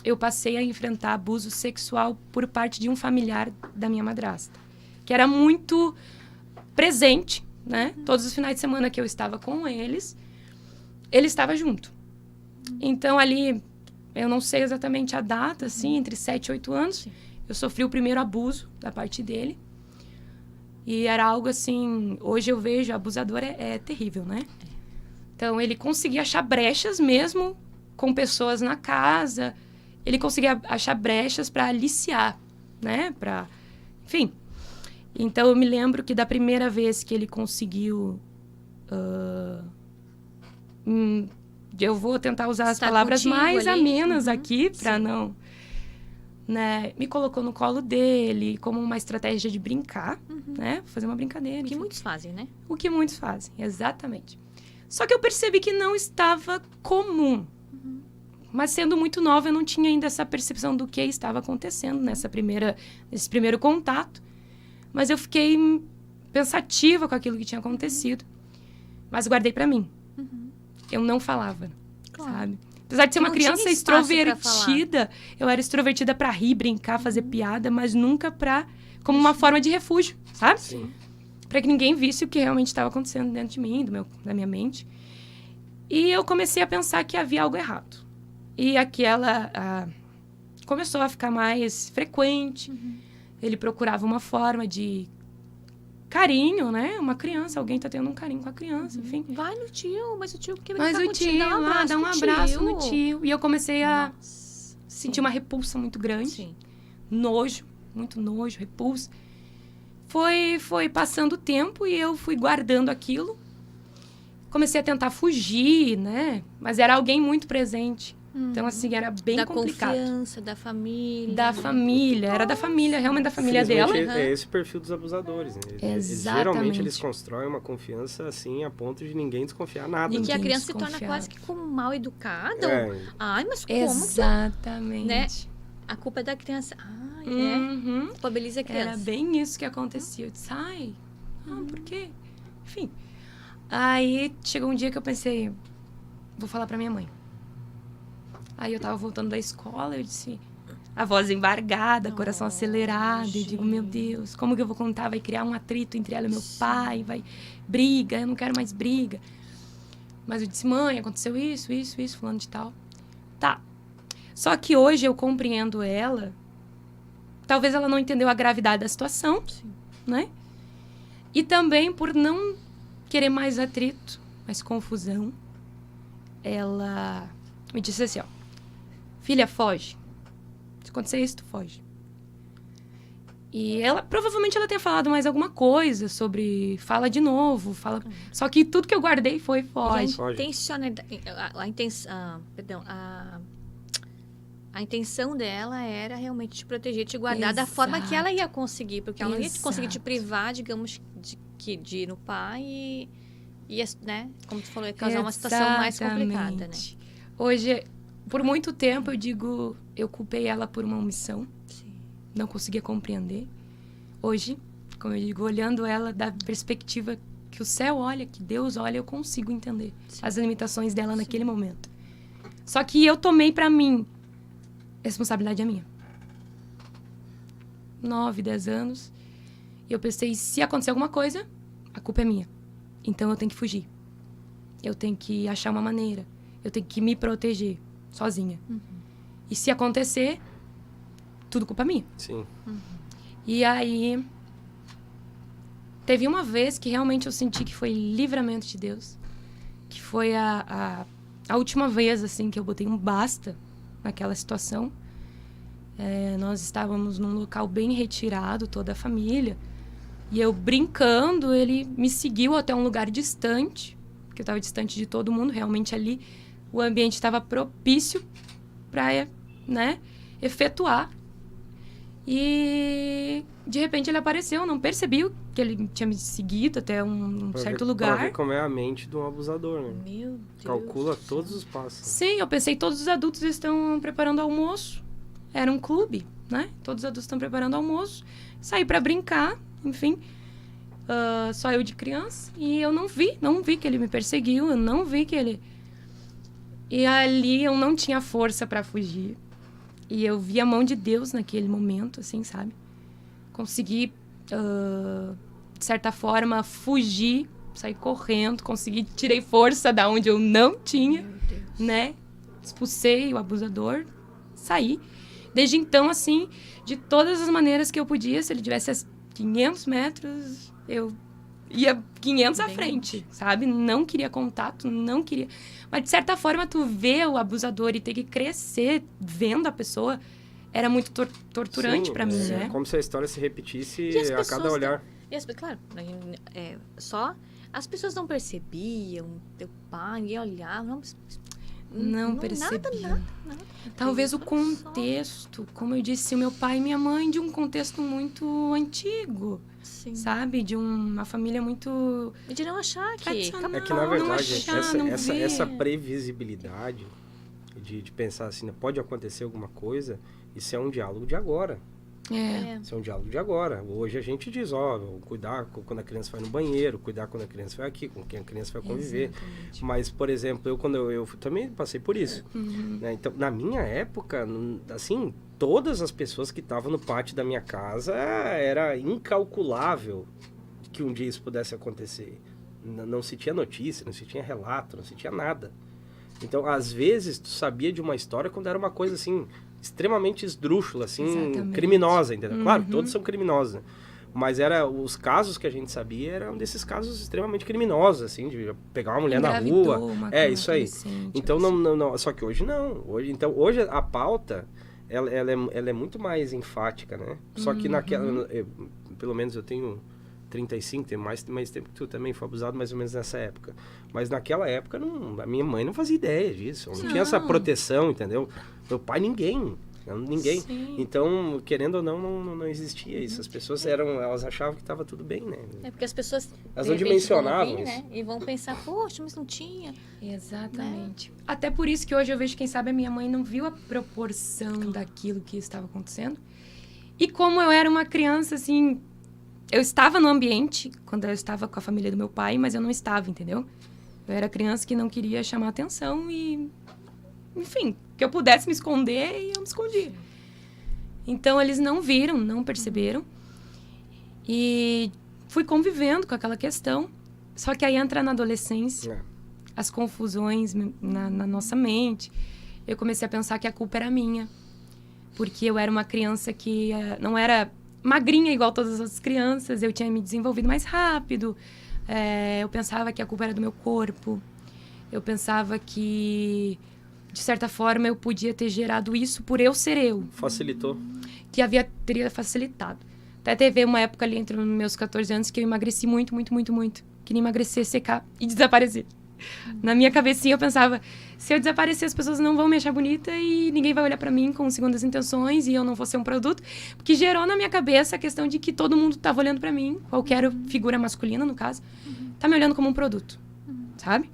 eu passei a enfrentar abuso sexual por parte de um familiar da minha madrasta, que era muito presente, né? Todos os finais de semana que eu estava com eles, ele estava junto. Então, ali, eu não sei exatamente a data, assim, entre 7 e 8 anos, Sim. eu sofri o primeiro abuso da parte dele. E era algo assim, hoje eu vejo, abusador é terrível, né? Então, ele conseguia achar brechas mesmo com pessoas na casa. Ele conseguia achar brechas para aliciar, né? Enfim. Então, eu me lembro que da primeira vez que ele conseguiu... eu vou tentar usar as palavras mais amenas aqui, para não... Né? Me colocou no colo dele como uma estratégia de brincar, né? Fazer uma brincadeira. Que enfim. muitos fazem, né? O que muitos fazem, exatamente. Só que eu percebi que não estava comum. Mas sendo muito nova, eu não tinha ainda essa percepção do que estava acontecendo nesse primeiro contato. Mas eu fiquei pensativa com aquilo que tinha acontecido. Mas guardei pra mim. Eu não falava, sabe? Apesar de ser uma criança extrovertida, eu era extrovertida pra rir, brincar, fazer piada, mas nunca como uma forma de refúgio, sabe? Sim. Pra que ninguém visse o que realmente estava acontecendo dentro de mim, da minha mente. E eu comecei a pensar que havia algo errado. E aquela começou a ficar mais frequente. Ele procurava uma forma de carinho, né? Uma criança, alguém tá tendo um carinho com a criança, enfim. Vai no tio, mas o tio quer Mas brincar o contigo, tio lá, dá um abraço no tio. tio. E eu comecei a Nossa. sentir uma repulsa muito grande. Sim. Nojo, muito nojo, repulsa. Foi passando o tempo e eu fui guardando aquilo. Comecei a tentar fugir, né? Mas era alguém muito presente. Então, assim, era bem complicado. Da confiança, da família. Da família. Era da família, realmente da família dela. É esse o perfil dos abusadores. Né? Geralmente eles constroem uma confiança assim a ponto de ninguém desconfiar nada. E que a Ninguém criança se torna quase que como mal educada. É. Ai, mas como? Exatamente. Né? A culpa é da criança. Ai, Uhum. Culpabiliza a criança. Era bem isso que acontecia. Eu disse, por quê? Enfim. Aí, chegou um dia que eu pensei, vou falar pra minha mãe. Aí, eu tava voltando da escola, eu disse, a voz embargada, coração acelerado. Eu digo, meu Deus, como que eu vou contar? Vai criar um atrito entre ela e meu pai, vai briga, eu não quero mais briga. Mas eu disse, mãe, aconteceu isso, fulano de tal. Tá. Só que hoje eu compreendo ela. Talvez ela não entendeu a gravidade da situação, né? E também por não querer mais atrito, mais confusão. Ela me disse assim, ó. Filha, foge. Se acontecer isso, tu foge. E provavelmente ela tenha falado mais alguma coisa sobre... Fala de novo, fala... Só que tudo que eu guardei foi foge. A intenção dela era realmente te proteger, te guardar da forma que ela ia conseguir. Porque ela não ia conseguir te privar, digamos, de ir no pai e né? Como tu falou, ia causar uma situação mais complicada, né? Hoje, por muito tempo, eu culpei ela por uma omissão. Sim. Não conseguia compreender. Hoje, como eu digo, olhando ela da perspectiva que o céu olha, que Deus olha, eu consigo entender as limitações dela naquele momento. Só que eu tomei pra mim, a responsabilidade é minha. 9, 10 anos. E eu pensei, se acontecer alguma coisa, a culpa é minha. Então eu tenho que fugir. Eu tenho que achar uma maneira. Eu tenho que me proteger sozinha. E se acontecer, tudo culpa minha. Sim. E aí, teve uma vez que realmente eu senti que foi livramento de Deus. Que foi a última vez, assim, que eu botei um basta naquela situação. Nós estávamos num local bem retirado, toda a família. E eu brincando, ele me seguiu até um lugar distante, porque eu estava distante de todo mundo. Realmente ali o ambiente estava propício para, né, efetuar. E de repente ele apareceu, eu não percebi que ele tinha me seguido até um certo lugar. Pra ver como é a mente de um abusador, né? Meu Deus. Calcula todos os passos. Sim, eu pensei, todos os adultos estão preparando almoço. Era um clube, né? Todos os adultos estão preparando almoço. Saí para brincar, enfim. Só eu de criança. E eu não vi que ele me perseguiu. Eu não vi que ele... E ali eu não tinha força para fugir. E eu vi a mão de Deus naquele momento, assim, sabe? Consegui, de certa forma, fugir, sair correndo, tirei força da onde eu não tinha, né? Expulsei o abusador, saí. Desde então, assim, de todas as maneiras que eu podia, se ele tivesse a 500 metros, eu ia 500 à frente, sabe? Não queria contato, não queria... Mas, de certa forma, tu vê o abusador e ter que crescer vendo a pessoa era muito torturante pra mim, né? Como se a história se repetisse a cada olhar. Claro, só as pessoas não percebiam, teu pai, ninguém olhava, não percebia. Nada. Talvez o contexto, como eu disse, o meu pai e minha mãe, de um contexto muito antigo. Sim. Sabe? De uma família muito... E de não achar que... É que, na verdade, essa previsibilidade de pensar assim, pode acontecer alguma coisa, isso é um diálogo de agora. Isso é um diálogo de agora. Hoje a gente diz, cuidar quando a criança vai no banheiro, cuidar quando a criança vai aqui, com quem a criança vai conviver. Exatamente. Mas, por exemplo, quando eu também passei por isso. Né? Então, na minha época, assim, todas as pessoas que estavam no pátio da minha casa, era incalculável que um dia isso pudesse acontecer. Não se tinha notícia, não se tinha relato, não se tinha nada. Então, às vezes, tu sabia de uma história quando era uma coisa assim... extremamente esdrúxula, assim, exatamente. Criminosa, entendeu? Claro, todos são criminosos, né? Mas os casos que a gente sabia eram desses casos extremamente criminosos, assim, de pegar uma mulher na rua. Isso aí. Então, não, só que hoje não. Hoje a pauta, ela é muito mais enfática, né? Só que naquela... pelo menos eu tenho 35, tenho mais tempo que tu também, foi abusado mais ou menos nessa época. Mas naquela época, a minha mãe não fazia ideia disso. Não tinha essa proteção, entendeu? Meu pai, ninguém. Sim. Então, querendo ou não existia isso. As pessoas elas achavam que estava tudo bem, né? Porque as pessoas... Elas não dimensionavam isso. Né? E vão pensar, poxa, mas não tinha. Exatamente. Né? Até por isso que hoje eu vejo, quem sabe, a minha mãe não viu a proporção daquilo que estava acontecendo. E como eu era uma criança, assim... Eu estava no ambiente, quando eu estava com a família do meu pai, mas eu não estava, entendeu? Eu era criança que não queria chamar atenção e... Enfim, que eu pudesse me esconder e eu me escondia. Então, eles não viram, não perceberam. E fui convivendo com aquela questão. Só que aí entra na adolescência, as confusões na nossa mente. Eu comecei a pensar que a culpa era minha. Porque eu era uma criança que não era magrinha igual todas as outras crianças. Eu tinha me desenvolvido mais rápido. Eu pensava que a culpa era do meu corpo. Eu pensava que... de certa forma, eu podia ter gerado isso por eu ser eu. Facilitou. Que teria facilitado. Até teve uma época ali entre os meus 14 anos que eu emagreci muito. Queria emagrecer, secar e desaparecer. Na minha cabecinha eu pensava, se eu desaparecer as pessoas não vão me achar bonita e ninguém vai olhar pra mim com segundas intenções e eu não vou ser um produto. Porque gerou na minha cabeça a questão de que todo mundo tava olhando pra mim, qualquer figura masculina, no caso, tá me olhando como um produto, sabe?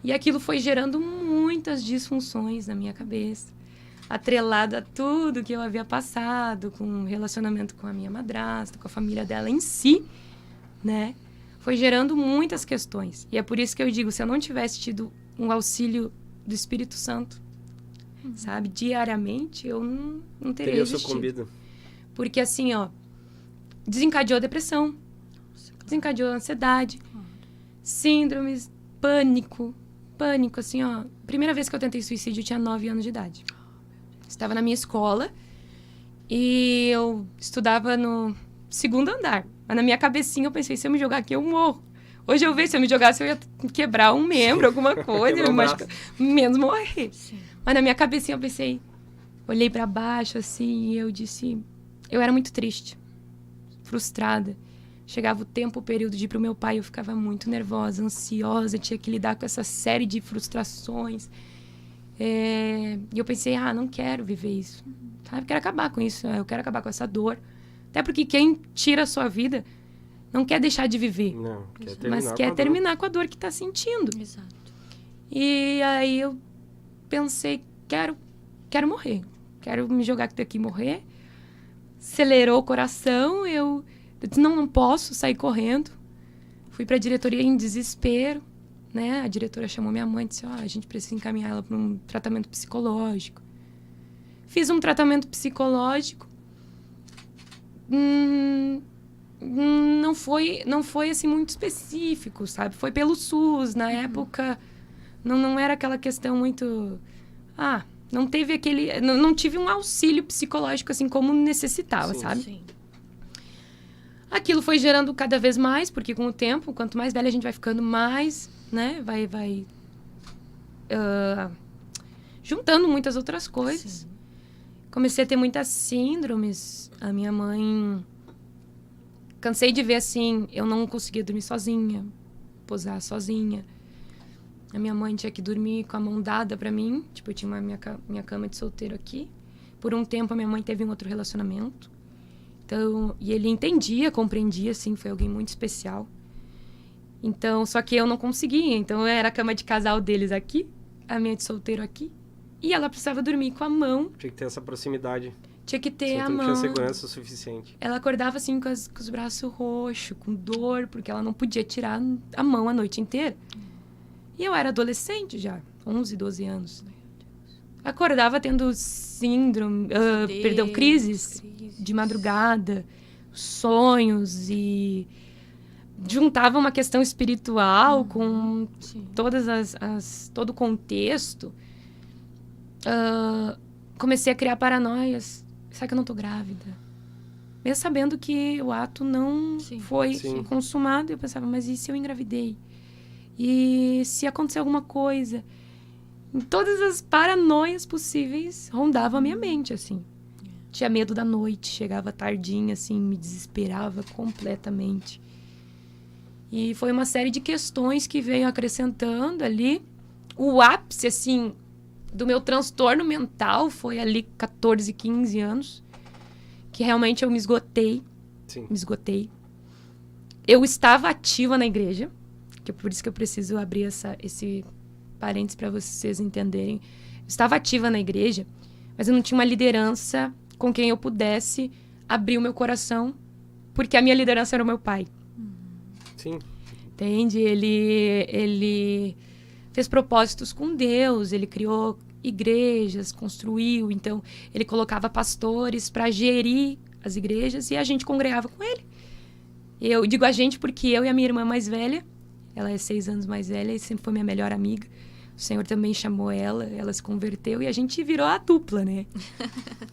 E aquilo foi gerando muitas disfunções na minha cabeça, atrelada a tudo que eu havia passado, com o relacionamento com a minha madrasta, com a família dela em si, né? Foi gerando muitas questões. E é por isso que eu digo, se eu não tivesse tido um auxílio do Espírito Santo, sabe, diariamente, eu não teria sucumbido. Porque assim, desencadeou a depressão, desencadeou a ansiedade, síndromes, pânico, assim, primeira vez que eu tentei suicídio, eu tinha 9 anos de idade. Estava na minha escola e eu estudava no 2º andar. Mas na minha cabecinha eu pensei, se eu me jogar aqui, eu morro. Hoje eu vejo, se eu me jogasse, eu ia quebrar um membro, alguma coisa, eu menos morrer. Sim. Mas na minha cabecinha eu pensei, olhei pra baixo, assim, e eu disse... Eu era muito triste, frustrada. Chegava o período de ir pro meu pai, eu ficava muito nervosa, ansiosa, tinha que lidar com essa série de frustrações. E eu pensei, não quero viver isso. Eu quero acabar com isso, eu quero acabar com essa dor. Até porque quem tira a sua vida não quer deixar de viver. Não, mas quer terminar com a dor que está sentindo. Exato. E aí eu pensei, quero morrer. Quero me jogar aqui e morrer. Acelerou o coração, eu disse, não posso sair correndo. Fui para a diretoria em desespero, né? A diretora chamou minha mãe e disse, a gente precisa encaminhar ela para um tratamento psicológico. Fiz um tratamento psicológico. Não foi assim muito específico, sabe? Foi pelo SUS. Na época, não era aquela questão muito... não teve aquele... Não tive um auxílio psicológico assim como necessitava, sabe? Sim. Aquilo foi gerando cada vez mais, porque com o tempo, quanto mais velha a gente vai ficando, mais, né? Vai juntando muitas outras coisas. Sim. Comecei a ter muitas síndromes. A minha mãe... Cansei de ver, assim, eu não conseguia dormir sozinha, posar sozinha. A minha mãe tinha que dormir com a mão dada pra mim. Tipo, eu tinha minha cama de solteiro aqui. Por um tempo, a minha mãe teve um outro relacionamento. Então, e ele entendia, compreendia, assim, foi alguém muito especial. Então, só que eu não conseguia. Então, era a cama de casal deles aqui, a minha de solteiro aqui. E ela precisava dormir com a mão. Tinha que ter essa proximidade. Tinha que ter a mão. Não tinha segurança o suficiente. Ela acordava assim com os braços roxos, com dor, porque ela não podia tirar a mão a noite inteira. E eu era adolescente já, 11, 12 anos. Acordava tendo crises de madrugada, sonhos, e juntava uma questão espiritual com todo o contexto. Comecei a criar paranoias. Será que eu não tô grávida? Mesmo sabendo que o ato não foi consumado, eu pensava, mas e se eu engravidei? E se acontecer alguma coisa? Em todas as paranoias possíveis rondavam a minha mente, assim. Tinha medo da noite, chegava tardinha, assim, me desesperava completamente. E foi uma série de questões que veio acrescentando ali. O ápice, assim, do meu transtorno mental foi ali 14, 15 anos, que realmente eu me esgotei. Sim. Me esgotei. Eu estava ativa na igreja, que é por isso que eu preciso abrir esse parênteses para vocês entenderem. Eu estava ativa na igreja, mas eu não tinha uma liderança com quem eu pudesse abrir o meu coração, porque a minha liderança era o meu pai. Sim. Entende? Ele fez propósitos com Deus, ele criou igrejas, construiu, então ele colocava pastores para gerir as igrejas e a gente congregava com ele. Eu digo a gente porque eu e a minha irmã mais velha, ela é 6 anos mais velha e sempre foi minha melhor amiga. O Senhor também chamou ela se converteu e a gente virou a dupla, né?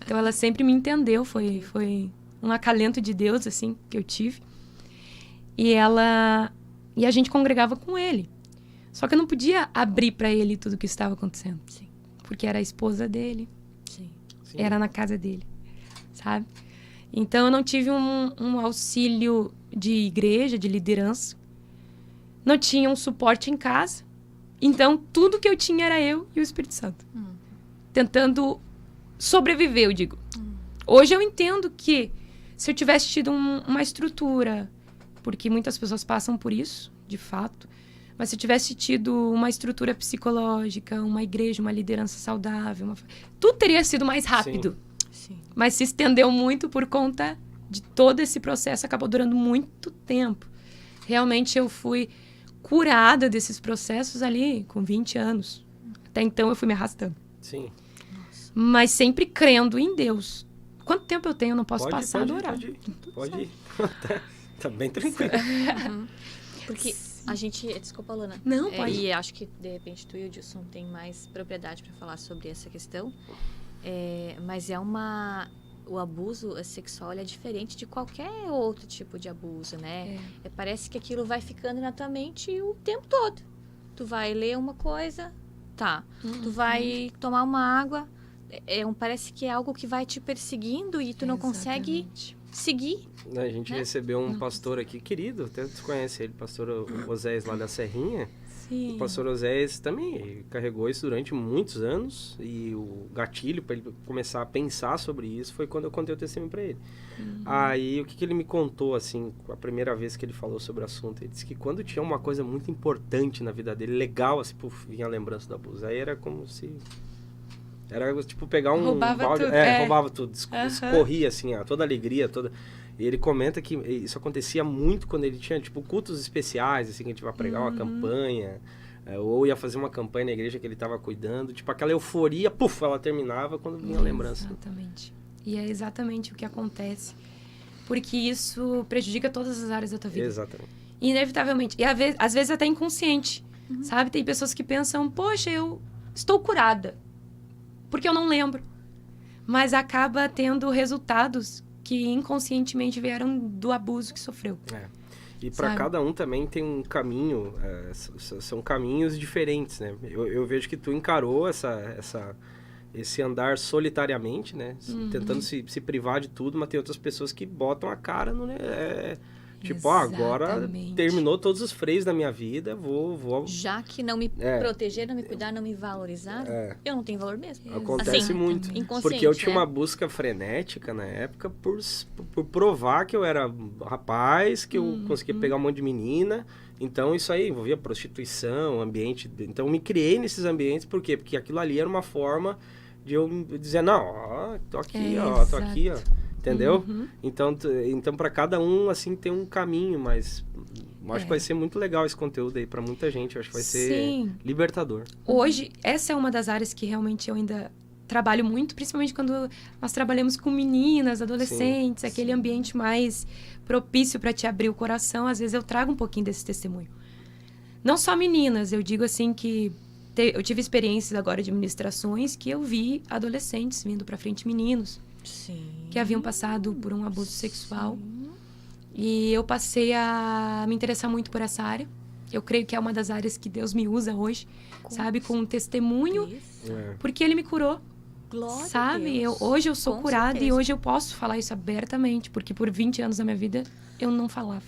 Então ela sempre me entendeu, foi um acalento de Deus, assim, que eu tive. E a gente congregava com ele. Só que eu não podia abrir para ele tudo o que estava acontecendo. Sim. Porque era a esposa dele. Sim. Era na casa dele, sabe? Então, eu não tive um auxílio de igreja, de liderança. Não tinha um suporte em casa. Então, tudo que eu tinha era eu e o Espírito Santo. Tentando sobreviver, eu digo. Hoje eu entendo que se eu tivesse tido uma estrutura, porque muitas pessoas passam por isso, de fato, mas se eu tivesse tido uma estrutura psicológica, uma igreja, uma liderança saudável, tudo teria sido mais rápido. Sim. Mas se estendeu muito por conta de todo esse processo, acabou durando muito tempo. Realmente eu fui curada desses processos ali com 20 anos. Até então eu fui me arrastando. Sim. Mas sempre crendo em Deus. Quanto tempo eu tenho? Eu não posso passar do horário. Pode ir. Tá bem tranquilo. Porque a gente... Desculpa, Lana. Não, pode. E acho que, de repente, tu e o Dilson têm mais propriedade para falar sobre essa questão. Mas o abuso sexual é diferente de qualquer outro tipo de abuso, né? Parece que aquilo vai ficando na tua mente o tempo todo. Tu vai ler uma coisa, tá. Tu vai tomar uma água, parece que é algo que vai te perseguindo e tu não consegue seguir. A gente recebeu um pastor aqui, querido, até tu conhece ele, pastor Oséias lá da Serrinha. Sim. O pastor Oséias também carregou isso durante muitos anos e o gatilho para ele começar a pensar sobre isso foi quando eu contei o testemunho para ele. Aí, o que ele me contou, assim, a primeira vez que ele falou sobre o assunto, ele disse que quando tinha uma coisa muito importante na vida dele, legal, assim, vinha a lembrança do abuso. Aí era como se... Era tipo pegar um roubava balde... tudo. Roubava tudo. Escorria, assim, toda a alegria, toda... E ele comenta que isso acontecia muito quando ele tinha, tipo, cultos especiais, assim, que a gente vai pregar uma campanha, Ou ia fazer uma campanha na igreja que ele estava cuidando. Tipo, aquela euforia, puf, ela terminava quando vinha a lembrança. Exatamente. E é exatamente o que acontece. Porque isso prejudica todas as áreas da tua vida. Exatamente. Inevitavelmente. E às vezes até inconsciente, sabe? Tem pessoas que pensam, poxa, eu estou curada. Porque eu não lembro. Mas acaba tendo resultados que inconscientemente vieram do abuso que sofreu. E para cada um também tem um caminho, são caminhos diferentes, né? Eu vejo que tu encarou esse andar solitariamente, né? Tentando se privar de tudo, mas tem outras pessoas que botam a cara no... Tipo, agora terminou todos os freios da minha vida, vou... Já que não me proteger, não me cuidar, não me valorizar, eu não tenho valor mesmo. Acontece assim, muito. Porque eu tinha uma busca frenética na época por provar que eu era rapaz, que eu conseguia pegar um monte de menina. Então, isso aí envolvia prostituição, ambiente... Então, eu me criei nesses ambientes, por quê? Porque aquilo ali era uma forma de eu dizer, não, tô aqui, tô aqui, entendeu? Então para cada um, assim, tem um caminho, mas eu acho que vai ser muito legal esse conteúdo aí para muita gente. Eu acho que vai ser libertador. Hoje, essa é uma das áreas que realmente eu ainda trabalho muito, principalmente quando nós trabalhamos com meninas, adolescentes, aquele ambiente mais propício para te abrir o coração. Às vezes eu trago um pouquinho desse testemunho. Não só meninas, eu digo assim que eu tive experiências agora de ministrações que eu vi adolescentes vindo para frente, meninos. Que haviam passado por um abuso sexual. E eu passei a me interessar muito por essa área. Eu creio que é uma das áreas que Deus me usa hoje, sabe? Com um testemunho, porque Ele me curou. Glória sabe? Hoje eu sou curada e hoje eu posso falar isso abertamente, porque por 20 anos da minha vida eu não falava.